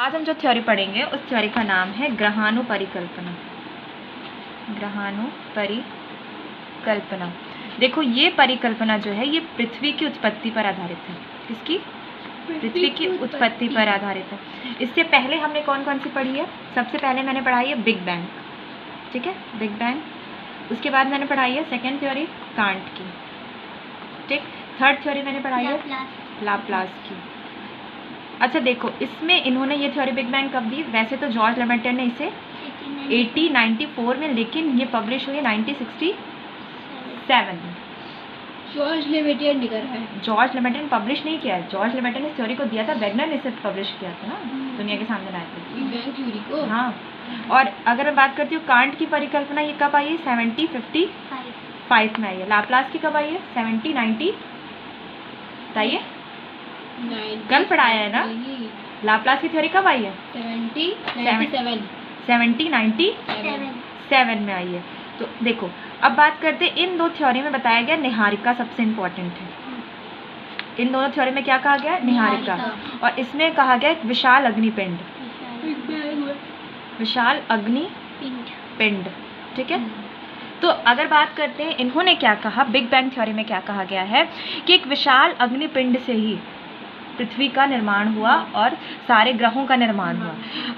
आज हम जो थ्योरी पढ़ेंगे उस थ्योरी का नाम है ग्रहाणुपरिकल्पना। ग्रहाणुपरिकल्पना। देखो ये परिकल्पना जो है ये पृथ्वी की उत्पत्ति पर आधारित है। किसकी? पृथ्वी की उत्पत्ति पर आधारित है। इससे पहले हमने कौन कौन सी पढ़ी है? सबसे पहले मैंने पढ़ाई है बिग बैंग, ठीक है, बिग बैंग। उसके बाद मैंने पढ़ाई है सेकेंड थ्योरी कांट की, ठीक। थर्ड थ्योरी मैंने पढ़ाई है लाप्लास की। अच्छा देखो, इसमें इन्होंने ये थ्योरी बिग बैंग कब दी? वैसे तो जॉर्ज लेमेटर ने इसे 1894 में, लेकिन ये पब्लिश हुई 1967 में। जॉर्ज लेमेटर ने करा है। जॉर्ज लेमेटर ने पब्लिश नहीं किया है, जॉर्ज लेमेटर ने इस थ्योरी को दिया था, वेगनर ने इसे पब्लिश किया था ना, दुनिया के सामने लाए थे बिग बैंग थ्योरी को। हाँ। और अगर मैं बात करती हूँ कांट की परिकल्पना, ये कब आई है? 1755 में आई है। लाप्लास की कब आई है? 1790, बताइए, कल पढ़ाया है ना। लाप्लास की थ्योरी कब आई है? 1797 में आई है। तो देखो अब बात करते हैं, इन दो थ्योरी में बताया गया निहारिका सबसे इम्पोर्टेंट है। इन दोनों थ्योरी में क्या कहा गया? निहारिका। और इसमें कहा गया एक विशाल अग्निपिंड, विशाल अग्निपिंड, ठीक है। तो अगर बात करते हैं इन्होंने क्या कहा, बिग बैंग थ्योरी में क्या कहा गया है कि एक विशाल अग्निपिंड से ही पृथ्वी का निर्माण हुआ और सारे ग्रहों का निर्माण हुआ।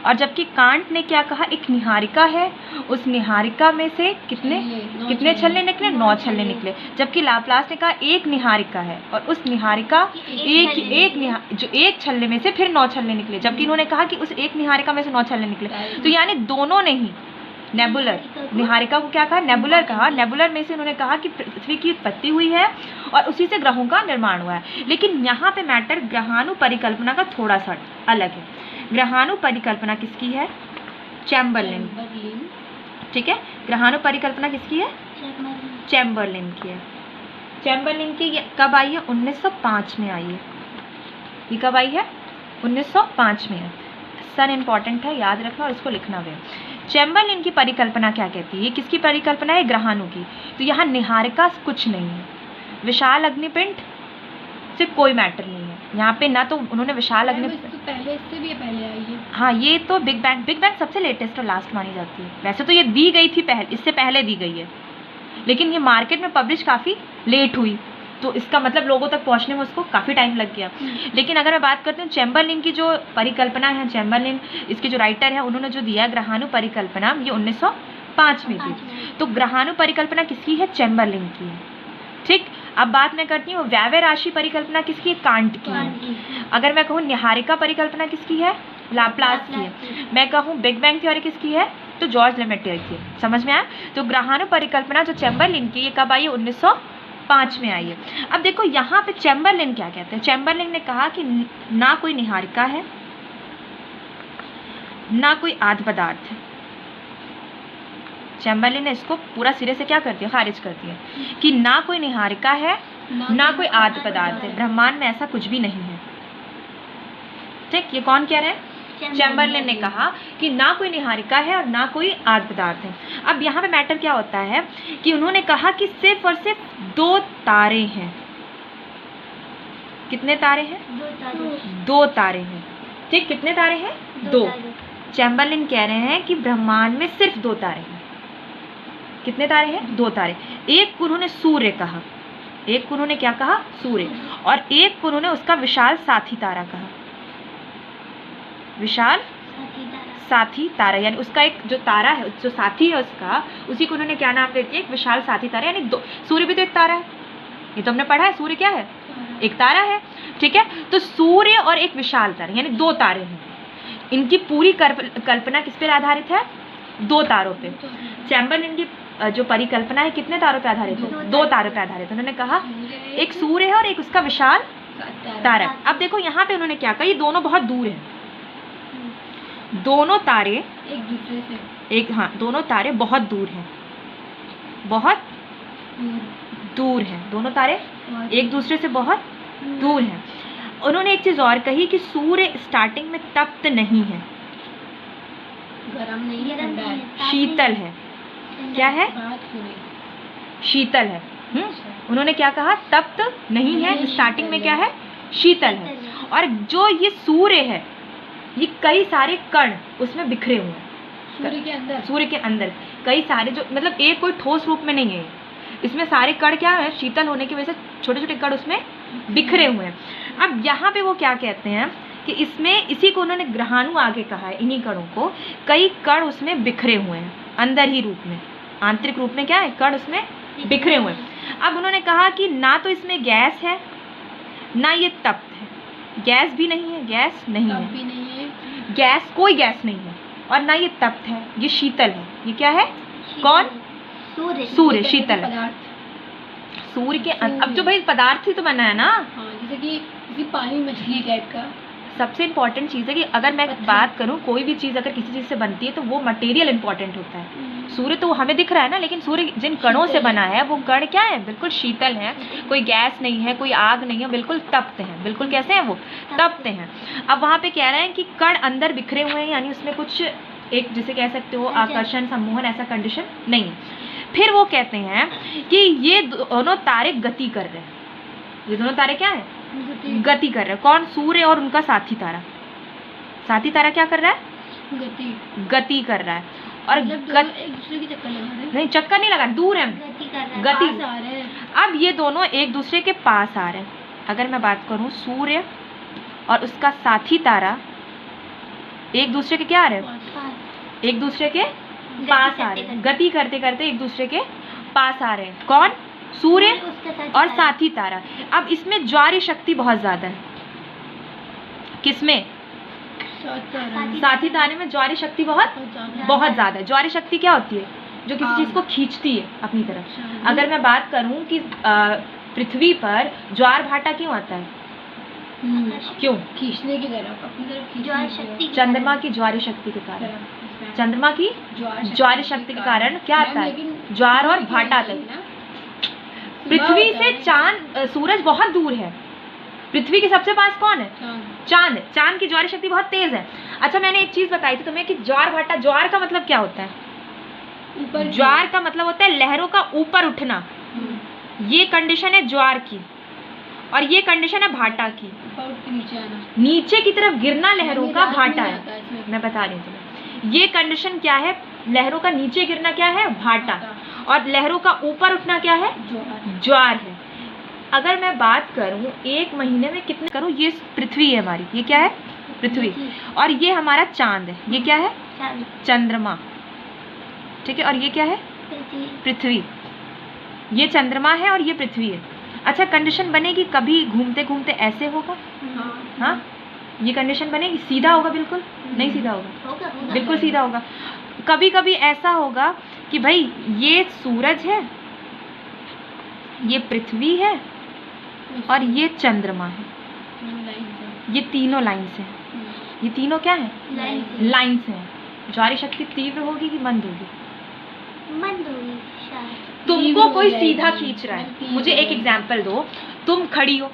और जबकि कांट ने क्या कहा, एक निहारिका है, उस निहारिका में से कितने छल्ले निकले? 9 छल्ले निकले। जबकि लाप्लास ने कहा एक निहारिका है और उस निहारिका जो एक छल्ले में से फिर 9 छल्ले निकले, जबकि इन्होंने कहा कि उस एक निहारिका में से 9 छल्ले निकले। तो यानी दोनों ने ही नेबुलर, निहारिका को क्या कहा? नेबुलर कहा। नेबुलर में से उन्होंने कहा कि पृथ्वी की उत्पत्ति हुई है और उसी से ग्रहों का निर्माण हुआ है। लेकिन यहाँ पे मैटर ग्रहाणु परिकल्पना का थोड़ा सा अलग है। ग्रहाणु परिकल्पना किसकी है? चैम्बरलिन, ठीक है। ग्रहाणु परिकल्पना किसकी है? चैम्बरलिन की है। चैम्बरलिन की कब आई है? 1905 में आई है। ये कब आई है? 1905 में है। सन इंपॉर्टेंट है, याद रखना और इसको लिखना भी। चैम्बरलिन की परिकल्पना क्या कहती है? किसकी परिकल्पना है? ग्रहाणु की। तो यहाँ निहारिका कुछ नहीं है, विशाल अग्निपिंड से कोई मैटर नहीं है यहाँ पे। ना तो उन्होंने विशाल अग्निपिंड, पहले इससे भी पहले आई है। हाँ, ये तो बिग बैंग सबसे लेटेस्ट और लास्ट मानी जाती है। वैसे तो ये दी गई थी पहले, इससे पहले दी गई है, लेकिन ये मार्केट में पब्लिश काफ़ी लेट हुई, तो इसका मतलब लोगों तक पहुंचने में उसको काफ़ी टाइम लग गया। लेकिन अगर मैं बात करती हूँ चैम्बरलिन की जो परिकल्पना है, चैम्बरलिन इसके जो राइटर है, उन्होंने जो दिया ग्रहाणु परिकल्पना, ये 1905 में थी। तो ग्रहाणु परिकल्पना किसकी है? चैम्बरलिन की है, ठीक। अब बात मैं करती हूँ व्यावय राशि परिकल्पना किसकी है? कांट की है। अगर मैं कहूँ निहारिका परिकल्पना किसकी है? लाप्लास की है। मैं कहूँ बिग बैंग थ्योरी किसकी है? तो जॉर्ज लेमेटर की है। समझ में आया? तो ग्रहाणु परिकल्पना जो चैम्बरलिन की, ये कब आई है? 1905 में आई है। अब देखो यहाँ पे चैम्बरलिन क्या कहते हैं। चैम्बरलिन ने कहा कि ना कोई निहारिका है, ना कोई आद्य पदार्थ है। चैम्बरलिन ने इसको पूरा सिरे से क्या कर दिया? खारिज कर दिया कि ना कोई निहारिका है, ना कोई आद्य पदार्थ है, ब्रह्मांड में ऐसा कुछ भी नहीं है, ठीक। ये कौन कह रहे हैं? चैम्बरलिन ने कहा कि ना कोई निहारिका है और ना कोई आद्य पदार्थ है। अब यहाँ पे मैटर क्या होता है कि उन्होंने कहा कि सिर्फ और सिर्फ 2 तारे हैं। कितने तारे हैं? 2 तारे हैं, ठीक। कितने तारे हैं? 2। चैम्बरलिन कह रहे हैं कि ब्रह्मांड में सिर्फ 2 तारे हैं। कितने तारे हैं? 2 तारे। एक को उन्होंने सूर्य कहा, एक को उन्होंने क्या कहा? सूर्य। और एक को उन्होंने उसका विशाल साथी तारा कहा, विशाल साथी तारा, यानी उसका एक जो तारा है, जो साथी है उसका, उसी को उन्होंने क्या नाम देती है? एक विशाल साथी तारा। यानी सूर्य भी तो एक तारा है, ये तो हमने पढ़ा है। सूर्य क्या है? एक तारा है, ठीक है। तो सूर्य और एक विशाल तारा, यानी 2 तारे हैं। इनकी पूरी कल्पना किस पर आधारित है? 2 तारों पे। चैम्बरलिन की जो परिकल्पना है कितने तारों पे आधारित है? 2 तारों पे आधारित है। उन्होंने कहा एक सूर्य है और एक उसका विशाल तारा। अब देखो यहाँ पे उन्होंने क्या कहा, ये दोनों बहुत दूर हैं, दोनों तारे एक दूसरे से, दोनों तारे बहुत दूर हैं, बहुत दूर हैं, दोनों तारे एक दूसरे से बहुत दूर हैं। उन्होंने एक चीज और कही कि सूर्य स्टार्टिंग में तप्त नहीं है, गरम नहीं है, ठंडा है, शीतल है। क्या है? शीतल है। उन्होंने क्या कहा? तप्त नहीं है, स्टार्टिंग में क्या है? शीतल है। और जो ये सूर्य है, ये कई सारे कण उसमें बिखरे हुए हैं, सूर्य के अंदर। सूर्य के अंदर कई सारे, जो मतलब एक कोई ठोस रूप में नहीं है, इसमें सारे कण क्या है, शीतल होने की वजह से छोटे छोटे कण उसमें बिखरे हुए हैं। अब यहाँ पे वो क्या कहते हैं कि इसमें, इसी को उन्होंने ग्रहाणु आगे कहा है, इन्हीं कणों को, कई कण उसमें बिखरे हुए हैं अंदर ही रूप में, आंतरिक रूप में क्या है, कण उसमें बिखरे हुए हैं। अब उन्होंने कहा कि ना तो इसमें गैस है ना ये तप्त है, गैस भी नहीं है, गैस नहीं तप है, भी नहीं है, गैस कोई गैस नहीं है, और ना ये तप्त है, ये शीतल है। ये क्या है, कौन, सूर्य। सूर्य शीतल है। पदार्थ। सूर्य के अब जो भाई पदार्थ ही तो बना है ना। हाँ, जैसे कि किसी पानी मछली टाइप का। सबसे इम्पोर्टेंट चीज़ है कि अगर मैं बात करूँ, कोई भी चीज़ अगर किसी चीज़ से बनती है तो वो मटेरियल इम्पोर्टेंट होता है। सूर्य तो हमें दिख रहा है ना, लेकिन सूर्य जिन कणों से बना है वो कण क्या है, बिल्कुल शीतल है, कोई गैस नहीं है, कोई आग नहीं है, बिल्कुल तप्त हैं। बिल्कुल कैसे हैं वो, तप्त हैं। अब वहाँ पे कह रहे हैं कि कण अंदर बिखरे हुए हैं, यानी उसमें कुछ एक, जिसे कह सकते हो आकर्षण, सम्मोहन, ऐसा कंडीशन नहीं है। फिर वो कहते हैं कि ये दोनों तारे गति कर रहे हैं, ये दोनों तारे क्या है, गति कर रहे हैं। कौन, सूर्य और उनका साथी तारा। साथी तारा क्या कर रहा है, गति कर रहा है। और मतलब दोनों एक दूसरे की चक्कर लगा रहे हैं। नहीं, चक्कर नहीं लगा, दूर है, गति कर रहा है। गति। पास आ रहे हैं। अब ये दोनों एक दूसरे के पास आ रहे हैं। अगर मैं बात करूं, सूर्य और उसका साथी तारा एक दूसरे के क्या आ रहे हैं, पास। एक दूसरे के पास आ रहे हैं, गति करते करते एक दूसरे के पास आ रहे हैं। कौन, सूर्य और साथी तारा। अब इसमें ज्वारी शक्ति बहुत ज्यादा है। किसमें, साथी तारे में ज्वारी शक्ति बहुत ज्यादा है। ज्वारी शक्ति क्या होती है, जो किसी चीज को खींचती है अपनी तरफ। अगर मैं बात करूं कि पृथ्वी पर ज्वार भाटा क्यों आता है, क्यों, खींचने की तरफ, अपनी तरफ ज्वार खींचने शक्ति की चंद्रमा की ज्वारी शक्ति के कारण। तरफ। चंद्रमा की ज्वारी शक्ति के कारण क्या आता है, ज्वार और भाटा आता है। पृथ्वी से चांद, सूरज बहुत दूर है, पृथ्वी के सबसे पास कौन है, चांद। चांद की ज्वारी शक्ति बहुत तेज है। अच्छा, मैंने एक चीज बताई थी तुम्हें कि ज्वार भाटा, ज्वार का मतलब क्या होता है, ऊपर, ज्वार का मतलब होता है लहरों का ऊपर उठना। ये कंडीशन है ज्वार की, और ये कंडीशन है भाटा की, ऊपर उठ के नीचे आना, नीचे की तरफ गिरना लहरों का भाटा है। इसमें। मैं बता रही हूँ तुम्हें, ये कंडीशन क्या है, लहरों का नीचे गिरना क्या है, भाटा, और लहरों का ऊपर उठना क्या है, ज्वार है। अगर मैं बात करूं एक महीने में कितने करूं, ये पृथ्वी है हमारी, ये क्या है, पृथ्वी, और ये हमारा चांद है, ये क्या है, चंद्रमा, ठीक है, और ये क्या है, पृथ्वी। ये चंद्रमा है और ये पृथ्वी है। अच्छा, कंडीशन बनेगी कभी घूमते घूमते ऐसे होगा, हाँ, ये कंडीशन बनेगी, सीधा होगा, बिल्कुल नहीं सीधा होगा, बिल्कुल सीधा होगा। कभी कभी ऐसा होगा कि भाई ये सूरज है, ये पृथ्वी है, और ये चंद्रमा है, ये तीनों लाइन्स हैं। ये तीनों क्या है, लाइन्स हैं। ज्वारी शक्ति तीव्र होगी कि मंद होगी, मंद होगी शायद। तुमको कोई सीधा खींच रहा है, मुझे एक एग्जांपल दो, तुम खड़ी हो,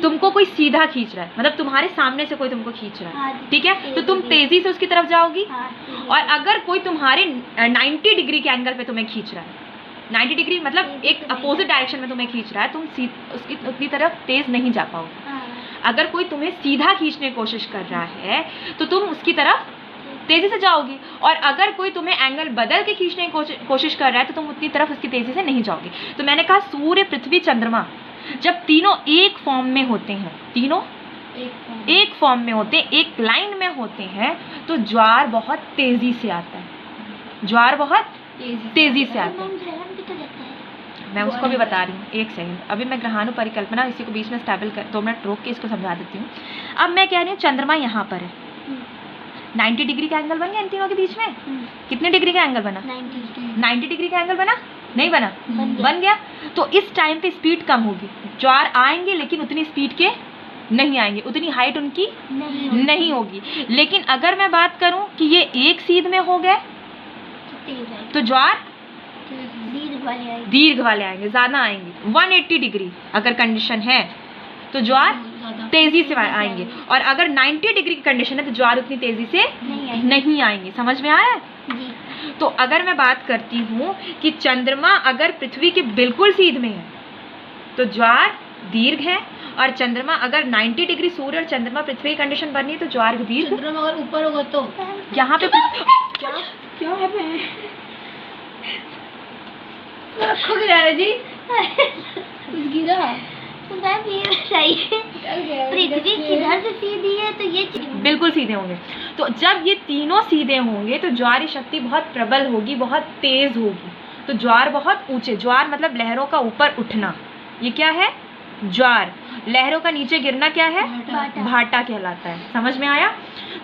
तुमको कोई सीधा खींच रहा है, मतलब तुम्हारे सामने से कोई तुमको खींच रहा है, ठीक है, तो तुम तेजी से उसकी तरफ जाओगी। और अगर कोई तुम्हारे 90 डिग्री के एंगल पे तुम्हें खींच रहा है, 90 डिग्री मतलब एक अपोजिट डायरेक्शन में तुम्हें खींच रहा है, तुम उसकी उतनी तरफ तेज नहीं जा पाओगे। अगर कोई तुम्हें सीधा खींचने की कोशिश कर रहा है तो तुम उसकी तरफ तेजी से जाओगी, और अगर कोई तुम्हें एंगल बदल के खींचने की कोशिश कर रहा है तो तुम उतनी तरफ उसकी तेजी से नहीं जाओगी। तो मैंने कहा सूर्य, पृथ्वी, चंद्रमा जब तीनों एक फॉर्म में होते हैं, तीनों एक फॉर्म में होते हैं, एक लाइन में होते हैं, तो ज्वार बहुत तेजी से आता है, ज्वार बहुत तेजी से आता है। मैं उसको भी बता रही हूँ, एक सेकंड, अभी मैं ग्रहाणु परिकल्पना इसी को बीच में स्टेबल कर 2 मिनट रोक के इसको समझा देती हूँ। अब मैं कह रही हूँ चंद्रमा यहाँ पर है, 90 डिग्री का एंगल बन गया इन तीनों के बीच में। कितने डिग्री का एंगल बना, 90 डिग्री का एंगल बना, नहीं बना, बन गया। तो इस टाइम पे स्पीड कम होगी, ज्वार आएंगे लेकिन उतनी स्पीड के नहीं आएंगे, उतनी हाइट उनकी नहीं होगी। लेकिन अगर मैं बात करूं कि ये एक सीध में हो गए तो ज्वार दीर्घ वाले आएंगे, ज्यादा आएंगे। 180 डिग्री अगर कंडीशन है तो ज्वार तेजी से आएंगे, और अगर 90 डिग्री की कंडीशन है तो ज्वार उतनी तेजी से नहीं आएंगे। समझ में आ रहा है? तो अगर मैं बात करती हूँ कि चंद्रमा अगर पृथ्वी के बिल्कुल सीध में है तो ज्वार दीर्घ है, और चंद्रमा अगर 90 डिग्री सूर्य और चंद्रमा पृथ्वी की कंडीशन बननी है तो ज्वार दीर्घ। चंद्रमा अगर ऊपर होगा तो यहाँ पे क्या क्या है मैं रखो गिरा जी कुछ गिरा। मैम ये बताइए, पृथ्वी किधर से सीधी है तो ये बिल्कुल सीधे होंगे। तो जब ये तीनों सीधे होंगे तो ज्वारी शक्ति बहुत प्रबल होगी, बहुत तेज होगी। तो ज्वार बहुत ऊंचे, ज्वार मतलब लहरों का ऊपर उठना, ये क्या है? ज्वार। लहरों का नीचे गिरना क्या है? भाटा। भाटा कहलाता है। समझ में आया?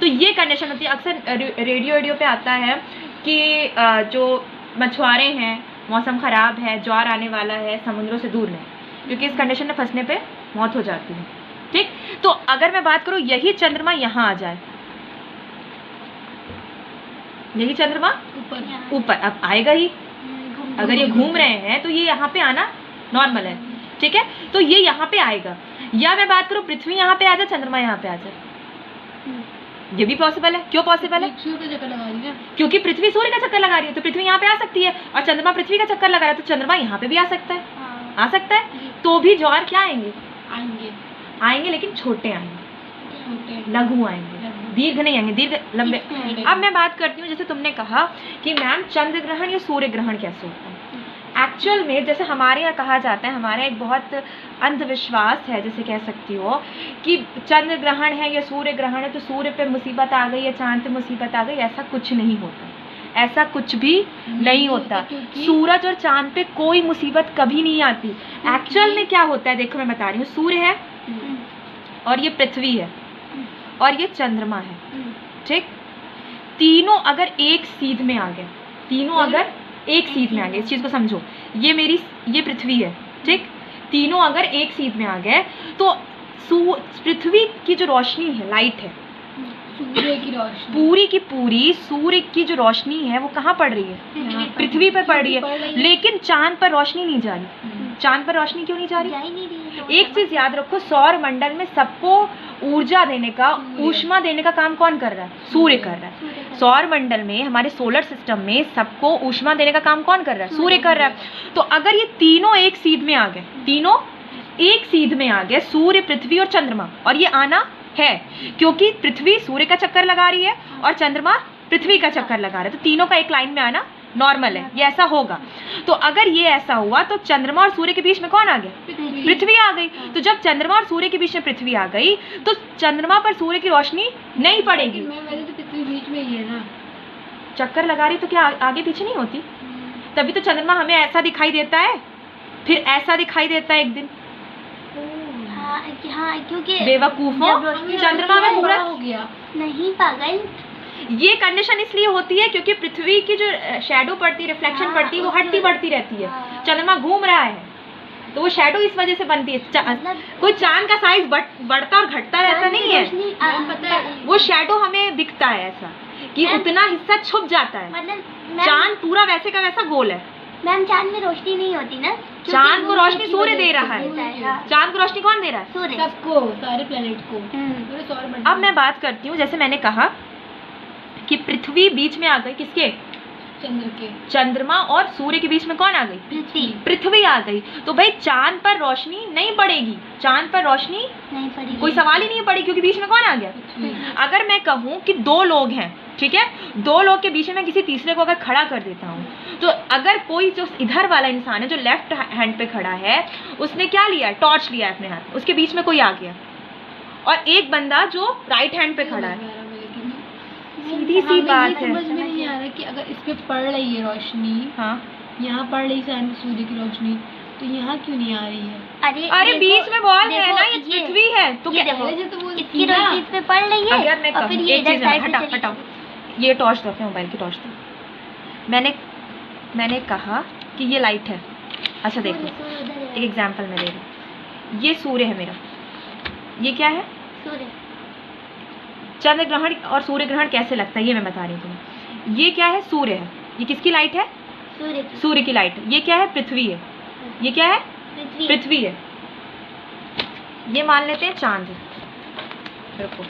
तो ये कंडीशन होती है। अक्सर रेडियो पे आता है कि जो मछुआरे हैं, मौसम खराब है, ज्वार आने वाला है, समुद्रों से दूर रहें, क्योंकि इस कंडीशन में फंसने पे मौत हो जाती है। ठीक, तो अगर मैं बात करूं यही चंद्रमा यहाँ आ जाए, यही चंद्रमा ऊपर, अब आएगा ही। अगर ये घूम रहे हैं तो ये यहाँ पे आना नॉर्मल है, ठीक है? तो ये यहाँ पे आएगा। या मैं बात करूं पृथ्वी यहाँ पे आ जाए, चंद्रमा यहाँ पे आ जाए, ये भी पॉसिबल है। क्यों पॉसिबल है? सूर्य का चक्कर लगा रही है, क्योंकि पृथ्वी सूर्य का चक्कर लगा रही है, तो पृथ्वी यहाँ पे आ सकती है, और चंद्रमा पृथ्वी का चक्कर लगा रहा है, तो चंद्रमा यहाँ पे भी आ सकता है, आ सकता है। तो भी ज्वार क्या आएंगे? आएंगे लेकिन छोटे आएंगे, लघु आएंगे, दीर्घ नहीं आएंगे, दीर्घ लंबे। अब मैं बात करती हूँ, जैसे तुमने कहा कि मैम चंद्र ग्रहण या सूर्य ग्रहण कैसे होता है। एक्चुअल में जैसे हमारे यहाँ कहा जाता है, हमारा एक बहुत अंधविश्वास है, जैसे कह सकती हो कि चंद्र ग्रहण है या सूर्य ग्रहण है तो सूर्य पे मुसीबत आ गई या चांद पे मुसीबत आ गई। ऐसा कुछ नहीं होता, ऐसा कुछ भी नहीं होता। सूरज और चांद पे कोई मुसीबत कभी नहीं आती। एक्चुअल में क्या होता है, देखो मैं बता रही हूँ। सूर्य है और ये पृथ्वी है और ये चंद्रमा है, ठीक? तीनों अगर एक सीध में आ गए, तीनों अगर एक सीध में आ गए, इस चीज को समझो। ये पृथ्वी है, ठीक? तीनों अगर एक सीध में आ गए तो पृथ्वी की जो रोशनी है, लाइट है, सूर्य की रोशनी पूरी की पूरी सूर्य की जो रोशनी है वो कहाँ पड़ रही है? पृथ्वी पर पड़ रही है। लेकिन चांद पर रोशनी नहीं जा रही। चांद पर रोशनी क्यों नहीं जा रही? एक चीज याद रखो, सौर मंडल में सबको ऊर्जा देने का, ऊष्मा देने का काम कौन कर रहा है? सूर्य कर रहा है। सौर मंडल में, हमारे सोलर सिस्टम में सबको ऊष्मा देने का काम कौन कर रहा है? सूर्य कर रहा है। तो अगर ये तीनों एक सीध में आ गए, तीनों एक सीध में आ गए, सूर्य, पृथ्वी और चंद्रमा, और ये आना है क्योंकि पृथ्वी सूर्य का चक्कर लगा रही है और चंद्रमा पृथ्वी का चक्कर लगा रहा है, तो तीनों का एक लाइन में आना नॉर्मल है, ये ऐसा होगा। तो अगर ये ऐसा हुआ तो चंद्रमा और सूर्य के बीच में कौन आ गया? पृथ्वी आ गई। तो जब चंद्रमा और सूर्य के बीच में पृथ्वी आ गई तो चंद्रमा पर सूर्य की रोशनी नहीं पड़ेगी। वैसे तो पृथ्वी बीच में ही है ना, चक्कर लगा रही तो क्या आगे पीछे नहीं होती? तभी तो चंद्रमा हमें ऐसा दिखाई देता है, फिर ऐसा दिखाई देता है एक दिन। हाँ, क्योंकि बेवकूफों, चंद्रमा में पूरा हो गया। नहीं पागल, ये कंडीशन इसलिए होती है क्योंकि पृथ्वी की जो शैडो पड़ती है, रिफ्लेक्शन पड़ती है, वो हटती बढ़ती रहती है। चंद्रमा घूम रहा है तो वो शैडो इस वजह से बनती है। कोई चांद का साइज बढ़ता और घटता रहता नहीं है, पता है, वो शैडो हमें दिखता है ऐसा कि उतना हिस्सा छुप जाता है। मतलब चांद पूरा वैसे का वैसा गोल है। मैम चांद में रोशनी नहीं होती ना, चांद को रोशनी सूर्य दे रहा है। चांद को रोशनी कौन दे रहा है? सूर्य, सबको, सारे प्लेनेट को, पूरे सौर मंडल। अब मैं बात करती हूँ, जैसे मैंने कहा कि पृथ्वी बीच में आ गई, किसके? चंद्र के। चंद्रमा और सूर्य के बीच में कौन आ गई? पृथ्वी आ गई। तो भाई चांद पर रोशनी नहीं पड़ेगी, चांद पर रोशनी नहीं पड़ेगी, कोई सवाल ही नहीं पड़ेगी, क्योंकि बीच में कौन आ गया? अगर मैं कहूँ कि दो लोग हैं, ठीक है, दो लोग के बीच में मैं किसी तीसरे को अगर खड़ा कर देता हूँ, तो अगर कोई जो इधर वाला इंसान है जो लेफ्ट हैंड पे खड़ा है, उसने क्या लिया? टॉर्च लिया अपने हाथ, उसके बीच में कोई आ गया, और एक बंदा जो राइट हैंड पे खड़ा है। सीधी सी बात है। समझ में नहीं आ रहा कि अगर इस पे पड़ रही है रोशनी, हाँ, यहाँ पड़ रही है सूर्य की रोशनी, तो यहाँ क्यों नहीं आ रही है? अरे बीच में बॉल है ना, ये पृथ्वी है, तो क्या? इसकी रोशनी इस पे पड़ रही है, अगर मैं और फिर कहूँ, ये एक चीज इधर साइड हटाओ हटाओ, ये टॉर्च दो, अपने मोबाइल की टॉर्च दो। मैंने कहा कि ये लाइट है। अच्छा देखो, एक एग्जांपल मैं दे रही हूँ। ये सूर्य है मेरा, ये क्या है? सूर्य। चंद्र ग्रहण और सूर्य ग्रहण कैसे लगता है ये मैं बता रही हूँ तुम्हें। ये क्या है? सूर्य है। ये किसकी लाइट है? सूर्य की लाइट है। ये क्या है? पृथ्वी है। ये क्या है? पृथ्वी है। ये मान लेते हैं चांद है। देखो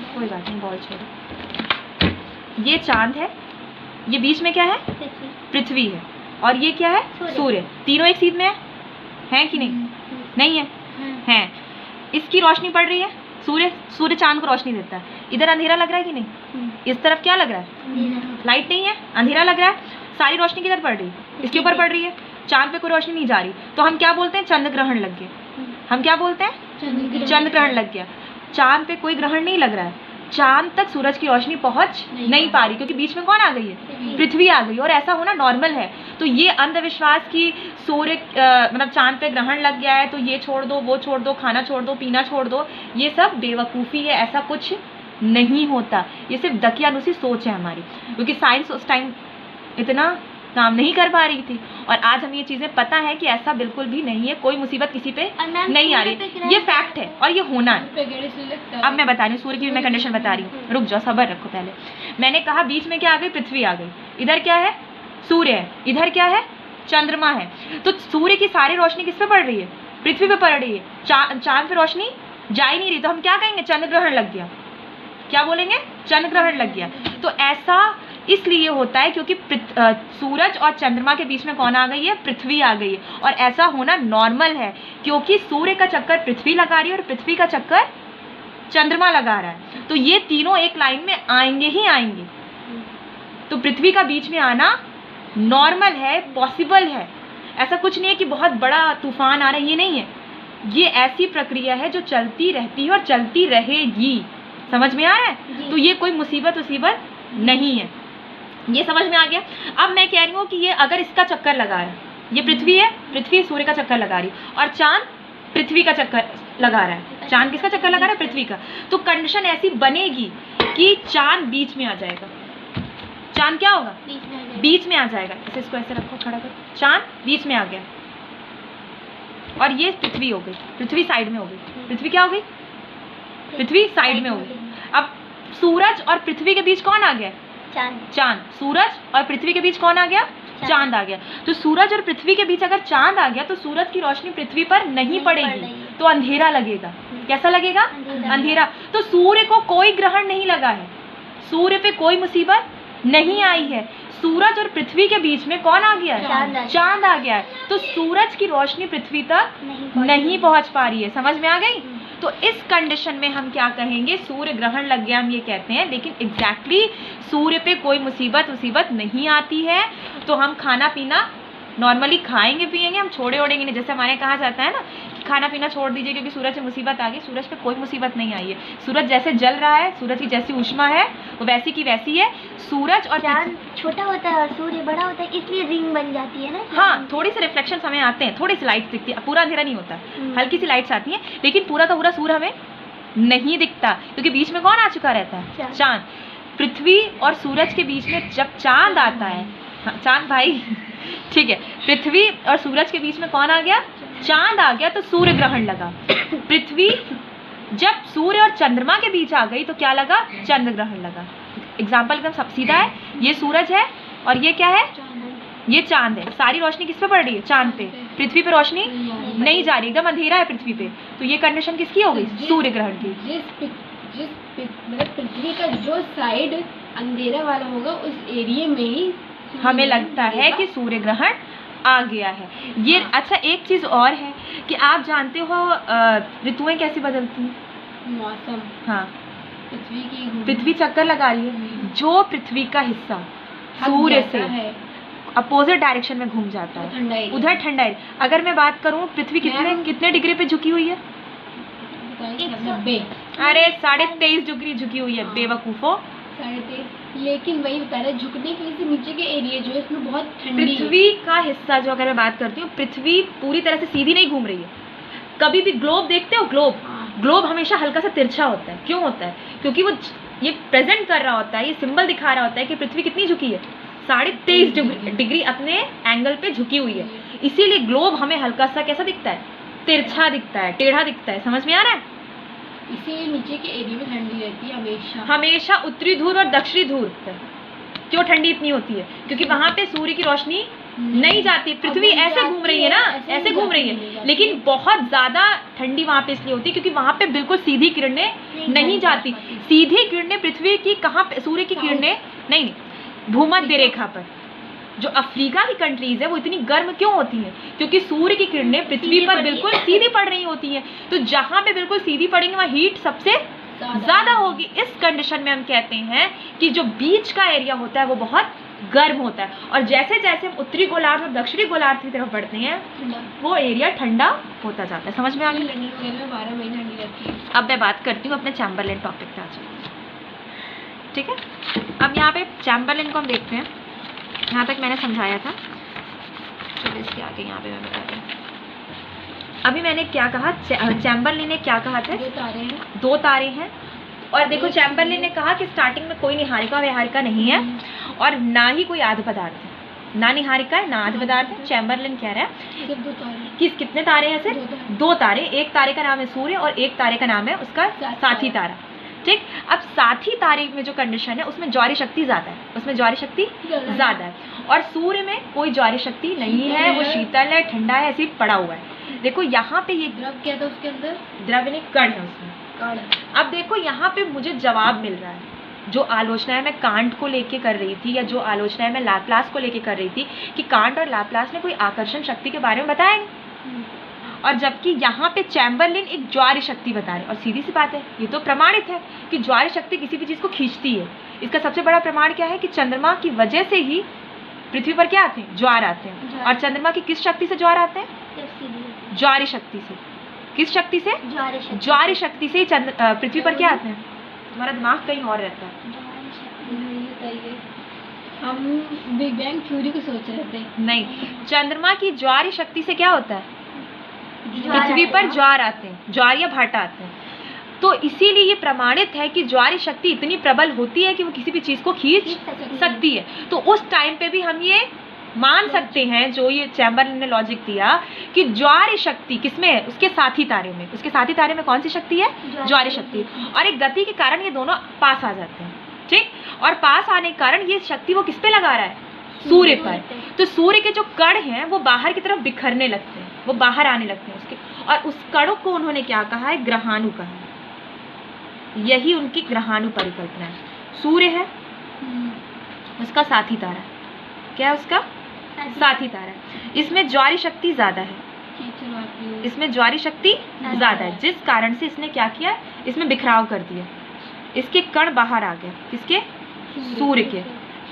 कोई बात नहीं, बॉल छोड़ो। ये चांद है, ये बीच में क्या है? पृथ्वी है, और ये क्या है? सूर्य। तीनों एक सीध में है कि नहीं? नहीं है? है। इसकी रोशनी पड़ रही है, सूर्य चांद को रोशनी देता है। इधर अंधेरा लग रहा है कि नहीं? इस तरफ क्या लग रहा है? लाइट नहीं है, अंधेरा लग रहा है। सारी रोशनी किधर पड़ रही है? इसके ऊपर पड़ रही है। चांद पे कोई रोशनी नहीं जा रही, तो हम क्या बोलते हैं? चंद्र ग्रहण लग गया। हम क्या बोलते हैं? चंद्र ग्रहण लग गया। चांद पे कोई ग्रहण नहीं लग रहा है, चांद तक सूरज की रोशनी पहुंच नहीं पा रही, क्योंकि बीच में कौन आ गई है? पृथ्वी आ गई। और ऐसा होना नॉर्मल है। तो ये अंधविश्वास की सूर्य मतलब चांद पे ग्रहण लग गया है तो ये छोड़ दो, वो छोड़ दो, खाना छोड़ दो, पीना छोड़ दो, ये सब बेवकूफ़ी है। ऐसा कुछ नहीं होता। ये सिर्फ दकियानुसी सोच है हमारी, क्योंकि साइंस उस टाइम इतना काम नहीं कर पा रही थी। और आज हमें ये चीज़ें पता है कि ऐसा बिल्कुल भी नहीं है, कोई मुसीबत किसी पे नहीं आ रही। ये फैक्ट है और ये होना है। अब मैं बता रही हूँ, सूर्य की भी मैं कंडीशन बता रही हूँ। रुक जाओ, सब्र रखो। पहले मैंने कहा बीच में क्या आ गई? पृथ्वी आ गई। इधर क्या है? सूर्य है। इधर क्या है? चंद्रमा है। तो सूर्य की सारी रोशनी किस पे पड़ रही है? पृथ्वी पे पड़ रही है। चांद पे रोशनी जा ही नहीं रही, तो हम क्या कहेंगे? चंद्र ग्रहण लग गया। क्या बोलेंगे? चंद्र ग्रहण लग गया। तो ऐसा इसलिए होता है क्योंकि सूरज और चंद्रमा के बीच में कौन आ गई है? पृथ्वी आ गई है। और ऐसा होना नॉर्मल है, क्योंकि सूर्य का चक्कर पृथ्वी लगा रही है और पृथ्वी का चक्कर चंद्रमा लगा रहा है। तो ये तीनों एक लाइन में आएंगे ही आएंगे। तो पृथ्वी का बीच में आना नॉर्मल है, पॉसिबल है। ऐसा कुछ नहीं है कि बहुत बड़ा तूफान आ रहा है, ये नहीं है। ये ऐसी प्रक्रिया है जो चलती रहती है और चलती रहेगी। समझ में आ रहा है? तो ये कोई मुसीबत नहीं है। ये समझ में आ गया? अब मैं कह रही हूँ कि ये अगर इसका चक्कर लगा रहा है, ये पृथ्वी है, पृथ्वी सूर्य का चक्कर लगा रही है, और चांद पृथ्वी का चक्कर लगा रहा है। चांद किसका चक्कर लगा रहा है? पृथ्वी का। तो कंडीशन ऐसी बनेगी कि चांद बीच में आ जाएगा। चांद क्या होगा? बीच में आ जाएगा। इसको ऐसे रखो, खड़ा करो। चांद बीच में आ गया और ये पृथ्वी हो गई। पृथ्वी साइड में हो गई। पृथ्वी क्या हो गई? पृथ्वी साइड में हो गई। अब सूरज और पृथ्वी के बीच कौन आ गया? चांद। सूरज और पृथ्वी के बीच कौन आ गया? चांद आ गया। तो सूरज और पृथ्वी के बीच अगर चांद आ गया तो सूरज की रोशनी पृथ्वी पर नहीं पड़ेगी, तो अंधेरा लगेगा। कैसा लगेगा? अंधेरा। तो सूर्य को कोई ग्रहण नहीं लगा है, सूर्य पे कोई मुसीबत नहीं आई है। सूरज और पृथ्वी के बीच में कौन आ गया है? चांद आ गया है। तो सूरज की रोशनी पृथ्वी तक नहीं पहुंच पा रही है। समझ में आ गई? तो इस कंडीशन में हम क्या कहेंगे? सूर्य ग्रहण लग गया, हम ये कहते हैं। लेकिन एग्जैक्टली सूर्य पे कोई मुसीबत नहीं आती है, तो हम खाना पीना नॉर्मली खाएंगे पिएंगे, हम छोड़े ओढ़ेंगे नहीं। जैसे हमारे कहा जाता है ना कि खाना पीना छोड़ दीजिए क्योंकि सूरज से मुसीबत आ गई। सूरज पे कोई मुसीबत नहीं आई है। सूरज जैसे जल रहा है, सूरज की जैसी ऊष्मा है वो वैसी की वैसी है। सूरज और चांद छोटा होता है और सूर्य बड़ा होता है, इसलिए रिंग बन जाती है ना। हाँ, थोड़ी सी रिफ्लेक्शन हमें आते हैं, थोड़ी सी लाइट दिखती है, पूरा अंधेरा नहीं होता, हल्की सी लाइट्स आती हैं, लेकिन पूरा का पूरा सूर्य हमें नहीं दिखता, क्योंकि बीच में कौन आ चुका रहता है? चांद। पृथ्वी और सूरज के बीच में जब चांद आता है, हाँ चांद भाई ठीक है, पृथ्वी और सूरज के बीच में कौन आ गया? चांद आ गया, तो सूर्य ग्रहण लगा। पृथ्वी जब सूर्य और चंद्रमा के बीच आ गई तो क्या लगा? चंद्र ग्रहण लगा। एग्जाम्पल एकदम सब सीधा है। ये सूरज है और ये क्या है? ये चांद है। सारी रोशनी किस पे पड़ रही है? चांद पे। पृथ्वी पे रोशनी नहीं जा रही, एकदम अंधेरा है पृथ्वी पे। तो ये कंडीशन किसकी हो गई? सूर्य ग्रहण की। मतलब पृथ्वी का जो साइड अंधेरा वाला होगा उस एरिया में ही हमें लगता है कि सूर्य ग्रहण आ गया है। ये अच्छा, एक चीज और है कि आप जानते हो ऋतुएं कैसी बदलती हैं? मौसम। हाँ, पृथ्वी चक्कर लगा रही है, जो पृथ्वी का हिस्सा सूर्य से अपोजिट डायरेक्शन में घूम जाता है, उधर ठंडा है। अगर मैं बात करूं, पृथ्वी कितने डिग्री पे झुकी हुई है? 90। अरे 23.5 डिग्री झुकी हुई है, बेवकूफो। 23.5। लेकिन वही बता रहा है, झुकने की वजह से नीचे के एरिया जो है इसमें बहुत ठंडी। पृथ्वी का हिस्सा जो, अगर मैं बात करती हूँ, पृथ्वी पूरी तरह से सीधी नहीं घूम रही है। कभी भी ग्लोब देखते हो? ग्लोब हमेशा हल्का सा तिरछा होता है। क्यों होता है? क्योंकि वो ये प्रेजेंट कर रहा होता है, ये सिंबल दिखा रहा होता है कि पृथ्वी कितनी झुकी है, 23.5 डिग्री अपने एंगल पे झुकी हुई है। इसीलिए ग्लोब हमें हल्का सा कैसा दिखता है? तिरछा दिखता है, टेढ़ा दिखता है। समझ में आ रहा है? इसीलिए नीचे के एरिया में ठंडी रहती है हमेशा उत्तरी ध्रुव और दक्षिणी ध्रुव पे। क्यों ठंडी इतनी होती है? क्योंकि वहां पे सूर्य की रोशनी नहीं जाती। पृथ्वी ऐसे घूम रही है ना, ऐसे घूम रही है, लेकिन बहुत ज्यादा ठंडी वहां पे इसलिए होती है क्योंकि वहां पे बिल्कुल सीधी किरणें नहीं जाती। सीधी किरणें पृथ्वी की कहाँ पे? सूर्य की किरणें नहीं, भूमध्य रेखा पर, जो अफ्रीका की कंट्रीज है वो इतनी गर्म क्यों होती हैं? क्योंकि सूर्य की किरणें पृथ्वी पर बिल्कुल सीधी पड़ रही होती हैं। तो जहाँ पे बिल्कुल सीधी पड़ेंगी वहाँ हीट सबसे ज़्यादा होगी। इस कंडीशन में हम कहते हैं कि जो बीच का एरिया होता है वो बहुत गर्म होता है, और जैसे जैसे हम उत्तरी गोलार्ध और दक्षिणी गोलार्ध की तरफ बढ़ते हैं वो एरिया ठंडा होता जाता है। समझ में आ गया? 12 महीने ठंडी रहती है। अब मैं बात करती हूँ अपने चैम्बरलेन टॉपिक पे आ जाओ, ठीक है? अब यहाँ पे चैम्बरलेन को हम देखते हैं। यहाँ तक मैंने समझाया था, चलो इसके आगे यहाँ पे मैं बता रही हूँ। अभी मैंने क्या कहा, चैम्बरलेन ने क्या कहा था? 2 तारे हैं। 2 तारे हैं। और देखो चैम्बरलेन ने कहा कि स्टार्टिंग में कोई निहारिका व्यहारिका नहीं है और ना ही कोई आध पदार्थ है, ना निहारिका है ना आध पदार्थ है। चैम्बरलेन कह रहा है सिर्फ 2 तारे। कितने तारे हैं? सिर्फ 2 तारे। एक तारे का नाम है सूर्य और एक तारे का नाम है उसका साथी तारा, ठीक? अब साथी तारे में जो कंडीशन है उसमें ज्वारी शक्ति ज्यादा है, उसमें ज्वारी शक्ति ज्यादा है, और सूर्य में कोई ज्वारी शक्ति नहीं है, वो शीतल है, ठंडा है, ऐसे ही पड़ा हुआ है। देखो यहाँ पे ये द्रव क्या था उसके अंदर? द्रव नहीं, कण है उसमें। अब देखो यहाँ पे मुझे जवाब मिल रहा है। जो आलोचनाएं मैं कांट को लेके कर रही थी या जो आलोचनाएं मैं लाप्लास को लेके कर रही थी कि कांट और लाप्लास ने कोई आकर्षण शक्ति के बारे में बताया नहीं, और जबकि यहाँ पे चैम्बरलेन एक ज्वारी शक्ति बता रहे। और सीधी सी बात है, ये तो प्रमाणित है कि ज्वारी शक्ति किसी भी चीज़ को खींचती है। इसका सबसे बड़ा प्रमाण क्या है कि चंद्रमा की वजह से ही पृथ्वी पर क्या आते हैं? ज्वार आते हैं। और चंद्रमा की किस शक्ति से ज्वार आते हैं? ज्वारी शक्ति से। किस शक्ति से? ज्वारी शक्ति से ही पृथ्वी पर क्या आते हैं? तुम्हारा दिमाग कहीं और रहता है। हम बिग बैंग थ्योरी को सोच रहे थे। नहीं, चंद्रमा की ज्वारी शक्ति से क्या होता है? पृथ्वी पर ज्वार आते हैं, ज्वार या भाटा आते हैं। तो इसीलिए ये प्रमाणित है कि ज्वारी शक्ति इतनी प्रबल होती है कि वो किसी भी चीज को खींच सकती है। तो उस टाइम पे भी हम ये मान सकते हैं, जो ये चैम्बरलेन ने लॉजिक दिया, कि ज्वारी शक्ति किसमें है? उसके साथी तारे में। उसके साथी तारे में कौन सी शक्ति है? ज्वारी शक्ति। और एक गति के कारण ये दोनों पास आ जाते हैं, ठीक? और पास आने के कारण ये शक्ति वो किस पे लगा रहा है? सूर्य पर। तो सूर्य के जो कण हैं वो बाहर की तरफ बिखरने लगते हैं, वो बाहर आने लगते हैं उसके, और उस कणों को उन्होंने क्या कहा है? ग्रहाणु कहा है। यही उनकी ग्रहाणु परिकल्पना है। सूर्य है, उसका साथी तारा क्या है? उसका साथी तारा। इसमें ज्वारी शक्ति ज्यादा है, इसमें ज्वारी शक्ति ज्यादा है, जिस कारण से इसने क्या किया? इसमें बिखराव कर दिया, इसके कण बाहर आ गए। किसके? सूर्य के,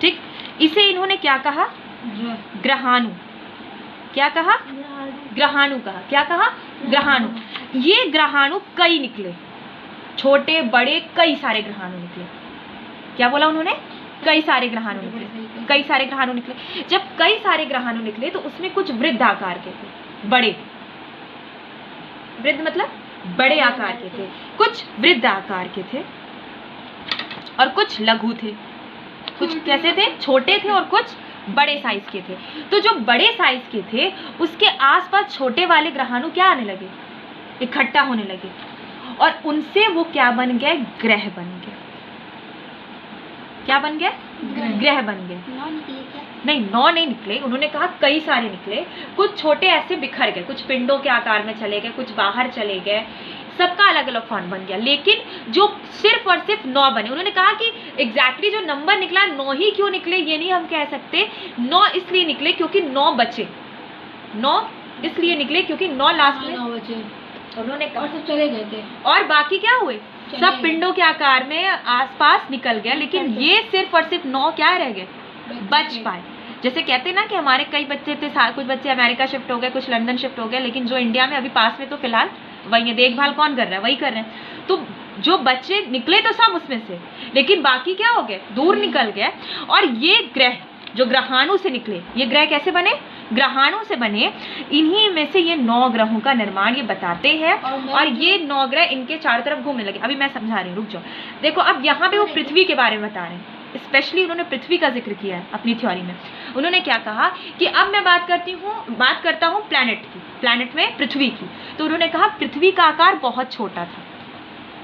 ठीक? इसे इन्होंने क्या कहा? ग्रहाणु। क्या कहा? ग्रहाणु कहा। क्या कहा? ग्रहाणु। ये ग्रहाणु कई निकले, छोटे बड़े कई सारे ग्रहाणु निकले। क्या बोला उन्होंने? कई सारे ग्रहाणु निकले, कई सारे ग्रहाणु निकले। जब कई सारे ग्रहाणु निकले तो उसमें कुछ वृद्ध आकार के थे, बड़े, वृद्ध मतलब बड़े आकार के थे, कुछ वृद्ध आकार के थे और कुछ लघु थे। कुछ कैसे थे? छोटे थे और कुछ बड़े साइज के थे। तो जो बड़े साइज के थे उसके आसपास छोटे वाले ग्रहाणु क्या आने लगे? इकट्ठा होने लगे, और उनसे वो क्या बन गए? ग्रह बन गए। क्या बन गए? ग्रह बन गए। नहीं, 9 नहीं निकले, उन्होंने कहा कई सारे निकले। कुछ छोटे ऐसे बिखर गए, कुछ पिंडों के आकार में चले गए, कुछ बाहर चले गए, सबका अलग अलग फॉर्म बन गया। लेकिन जो सिर्फ और सिर्फ 9 बने, उन्होंने कहा कि एग्जैक्टली जो नंबर निकला 9 ही क्यों निकले ये नहीं हम कह सकते। 9 इसलिए निकले क्योंकि 9 बचे। 9 इसलिए निकले क्योंकि 9 लास्ट में 9 बचे, उन्होंने कहा, और सब चले गए थे, और बाकी क्या हुए? सब पिंडों के आकार में आसपास निकल गया। लेकिन ये सिर्फ और सिर्फ 9 क्या रह गए? बच पाए। जैसे कहते हैं ना कि हमारे कई बच्चे थे, कुछ बच्चे अमेरिका शिफ्ट हो गए, कुछ लंदन शिफ्ट हो गए, लेकिन जो इंडिया में अभी पास में तो फिलहाल वही है, देखभाल कौन कर रहा है? वही कर रहे हैं। तो जो बच्चे निकले तो सब उसमें से, लेकिन बाकी क्या हो गए? दूर निकल गए। और ये ग्रह जो ग्रहाणु से निकले, ये ग्रह कैसे बने? ग्रहाणु से बने। इन्हीं में से ये 9 ग्रहों का निर्माण ये बताते हैं, और ये 9 ग्रह इनके चारों तरफ घूमने लगे। अभी मैं समझा रही हूँ, रुक जाओ। देखो अब यहाँ पे वो पृथ्वी के बारे में बता रहे हैं, स्पेशली उन्होंने पृथ्वी का जिक्र किया है अपनी थ्योरी में। उन्होंने क्या कहा कि अब मैं बात करता हूँ प्लैनेट की, प्लैनेट में पृथ्वी की। तो उन्होंने कहा पृथ्वी का आकार बहुत छोटा था।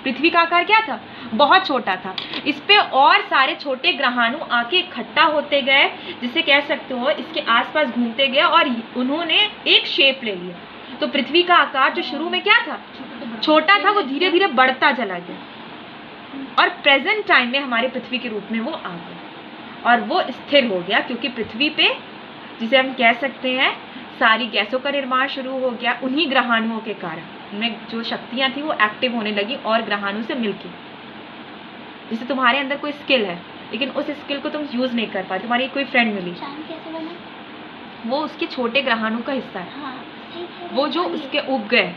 पृथ्वी का आकार क्या था? बहुत छोटा था। इस पे और सारे छोटे ग्रहाणु आके इकट्ठा होते गए, जिसे कह सकते हो इसके आसपास घूमते गए, और उन्होंने एक शेप ले लिया। तो पृथ्वी का आकार जो शुरू में क्या था? छोटा था, वो धीरे धीरे बढ़ता चला गया, और प्रेजेंट टाइम में हमारे पृथ्वी के रूप में वो आ गया, और वो स्थिर हो गया, क्योंकि पृथ्वी पे जिसे हम कह सकते हैं सारी गैसों का निर्माण शुरू हो गया उन्हीं ग्रहाणुओं के कारण। उनमें जो शक्तियां थी वो एक्टिव होने लगी और ग्रहाणु से मिलके। जैसे तुम्हारे अंदर कोई स्किल है लेकिन उस स्किल को तुम यूज नहीं कर पाते, तुम्हारी कोई फ्रेंड मिली, चांद कैसे बना? वो उसके छोटे ग्रहाणु का हिस्सा है। हाँ सही कह रहे वो हो। जो उसके उपग्रह,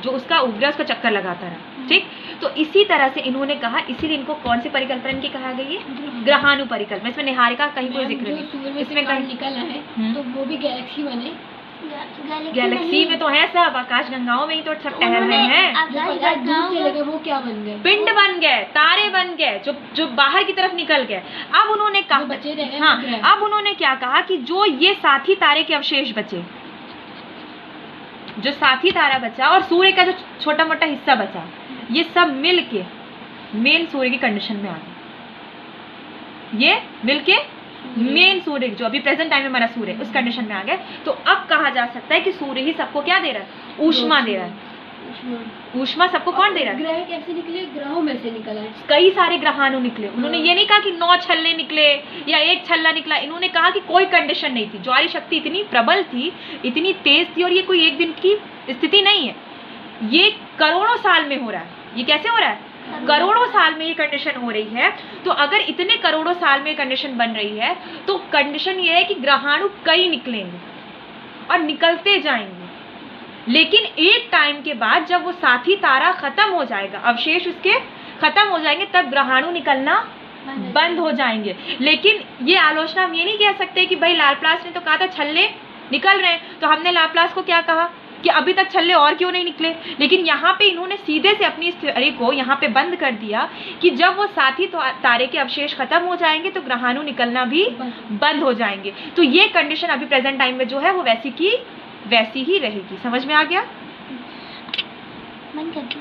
जो उसका उपग्रह उसका चक्कर लगाता रहा। ठीक, तो इसी तरह से इन्होंने कहा, इसीलिए इनको कौन सी परिकल्पना इनकी कहा गई है? ग्रहाणु परिकल्पना। इसमें निहारिका कहीं कोई मैम, जिक्र जो नहीं, सूर्य में से इसमें कार्ड कहीं निकला है हम्म। तो वो भी गैलेक्सी बने। गैलेक्सी में तो है सब, आकाश गंगाओं में ही तो सब टहल रहे हैं। जो पदार्थ दूर से लगे वो क्या बन गए? पिंड बन गए, तारे बन गए, जो जो बाहर की तरफ निकल गए। अब उन्होंने जो कहा, बचे रह गए हाँ, उपग्रह। अब उन्होंने क्या कहा कि जो ये साथी तारे के अवशेष बचे, जो साथी तारा बचा और सूर्य का जो छोटा मोटा हिस्सा बचा, ये सब मिलके मेन सूर्य की कंडीशन में आ गए। ये मिलके मेन सूर्य, जो अभी प्रेजेंट टाइम में हमारा सूर्य, उस कंडीशन में आ गए। तो अब कहा जा सकता है कि सूर्य ही सबको क्या दे रहा है? ऊष्मा दे रहा है। ऊष्मा सबको कौन दे रहा है? ग्रह कैसे निकले? ग्रहों में से निकला है। कई सारे ग्रहाणु निकले। उन्होंने ये नहीं कहा कि 9 छल्ले निकले या 1 छल्ला निकला। इन्होंने कहा कि कोई कंडीशन नहीं थी। ज्वारी शक्ति इतनी प्रबल थी, इतनी तेज थी, और ये कोई एक दिन की स्थिति नहीं है, ये करोड़ों साल में हो रहा है। ये कैसे हो रहा है? करोड़ों साल में ये कंडीशन हो रही है। तो अगर इतने करोड़ों साल में कंडीशन बन रही है तो कंडीशन ये है कि ग्रहाणु कई निकलेंगे और निकलते जाएंगे। लेकिन एक टाइम के बाद जब वो साथी तारा खत्म हो जाएगा, अवशेष उसके खत्म हो जाएंगे, तब ग्रहाणु निकलना बंद हो जाएंगे। लेकिन ये आलोचना हम ये नहीं कह सकते कि भाई लाप्लास ने तो कहा था छल्ले निकल रहे हैं, तो हमने लाप्लास को क्या कहा कि अभी तक छल्ले और क्यों नहीं निकले। लेकिन यहाँ पे इन्होंने सीधे से अपनी इस थ्योरी को यहाँ पे बंद कर दिया कि जब वो साथी तारे के अवशेष खत्म हो जाएंगे तो ग्रहाणु निकलना भी बंद हो जाएंगे। तो ये कंडीशन अभी प्रेजेंट टाइम में जो है वो वैसी की वैसी ही रहेगी। समझ में आ गया? मन करती